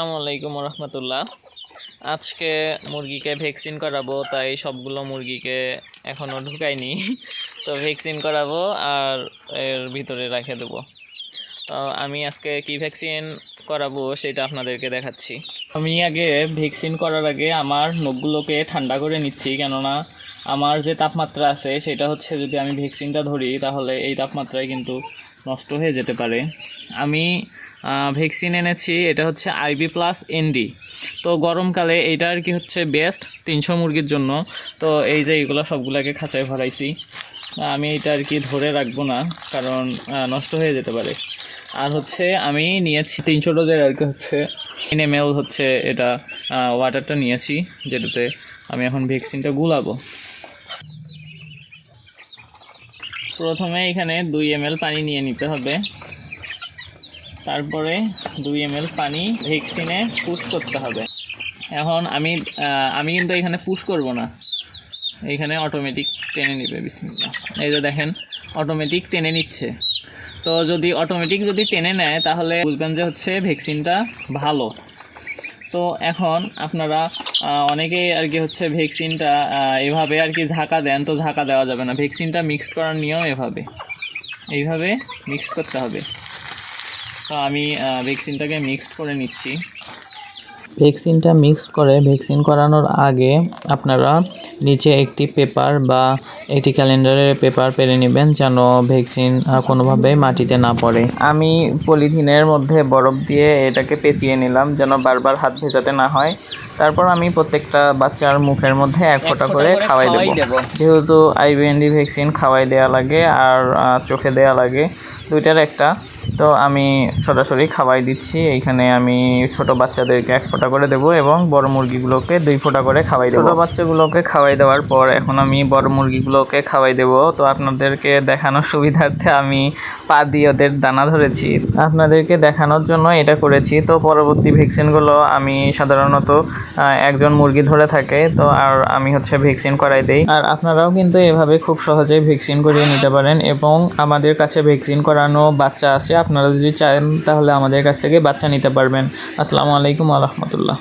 আসসালামু আলাইকুম রহমতুল্লাহ। আজকে মুরগিকে ভ্যাকসিন করাবো, তাই সবগুলো মুরগিকে এখনও ঢুকাইনি। তো ভ্যাকসিন করাবো আর এর ভিতরে রেখে দেবো। তো আমি আজকে কি ভ্যাকসিন করাবো সেটা আপনাদেরকে দেখাচ্ছি। আমি আগে ভ্যাকসিন করার আগে আমার নখগুলোকে ঠান্ডা করে নিচ্ছি, কেননা আমার যে তাপমাত্রা আছে সেটা হচ্ছে যদি আমি ভ্যাকসিনটা ধরি তাহলে এই তাপমাত্রায় কিন্তু নষ্ট হয়ে যেতে পারে। আমি ভ্যাকসিন এনেছি, এটা হচ্ছে IB+ND। তো গরমকালে এইটা আর কি হচ্ছে বেস্ট 300 মুরগির জন্য। তো এই যে এইগুলো সবগুলোকে খাঁচায় ভরাইছি। আমি এটা আর কি ধরে রাখবো না, কারণ নষ্ট হয়ে যেতে পারে। আর হচ্ছে আমি নিয়েছি 300 ডোজের আর কি হচ্ছে 3 ml হচ্ছে এটা ওয়াটারটা নিয়েছি, যেটাতে আমি এখন ভ্যাকসিনটা গুলাবো। প্রথমে এখানে 2 ml পানি নিয়ে নিতে হবে, তারপরে 2 ml পানি ভ্যাকসিনে পুশ করতে হবে। এখন আমি কিন্তু এখানে পুশ করব না, এইখানে অটোমেটিক টেনে নেবে। বিসমিল্লাহ, এই যে দেখেন অটোমেটিক টেনে নিচ্ছে। তো যদি অটোমেটিক টেনে নেয় তাহলে বুঝবেন যে হচ্ছে ভ্যাকসিনটা ভালো। তো এখন আপনারা অনেকেই আর কি হচ্ছে ভ্যাকসিনটা এভাবে আর কি ঝাঁকা দেন, তো ঝাঁকা দেওয়া যাবে না। ভ্যাকসিনটা মিক্স করার নিয়ম এইভাবে মিক্স করতে হবে। তো আমি ভ্যাকসিনটাকে মিক্সড করে নিচ্ছি। ভ্যাকসিনটা মিক্স করে ভ্যাকসিন করানোর আগে আপনারা নিচে একটি পেপার বা একটি ক্যালেন্ডারের পেপার পেরে নেবেন, যেন ভ্যাকসিন কোনোভাবে মাটিতে না পড়ে। আমি পলিথিনের মধ্যে বরফ দিয়ে এটাকে পেঁচিয়ে নিলাম, যেন বারবার হাত ভেজাতে না হয়। তারপর আমি প্রত্যেকটা বাচ্চার মুখের মধ্যে 1 ফোঁটা করে খাওয়াই দেবো। যেহেতু IB+ND ভ্যাকসিন খাওয়াই দেওয়া লাগে আর চোখে দেওয়া লাগে, দুইটার একটা। তো আমি সরাসরি খাওয়াই দিচ্ছি। এইখানে আমি ছোট বাচ্চাদেরকে 1 ফোঁটা করে দেবো এবং বড় মুরগিগুলোকে 2 ফোঁটা করে খাওয়াই দেবো। ছোটো বাচ্চাগুলোকে খাওয়াই দেওয়ার পর এখন আমি বড় মুরগিগুলোকে খাওয়াই দেবো। তো আপনাদেরকে দেখানোর সুবিধার্থে আমি পা দিয়ে ওদের দানা ধরেছি, আপনাদেরকে দেখানোর জন্য এটা করেছি। তো পরবর্তী ভ্যাকসিনগুলো আমি সাধারণত একজন মুরগি ধরে থাকে, তো আর আমি হচ্ছে ভ্যাকসিন করাই দেই। আর আপনারাও কিন্তু এভাবে খুব সহজেই ভ্যাকসিন করিয়ে নিতে পারেন। এবং আমাদের কাছে ভ্যাকসিন করানো বাচ্চা আছে, আপনারা যদি চান তাহলে আমাদের কাছ থেকে বাচ্চা নিতে পারবেন। আসসালামু আলাইকুম ওয়া রাহমাতুল্লাহ।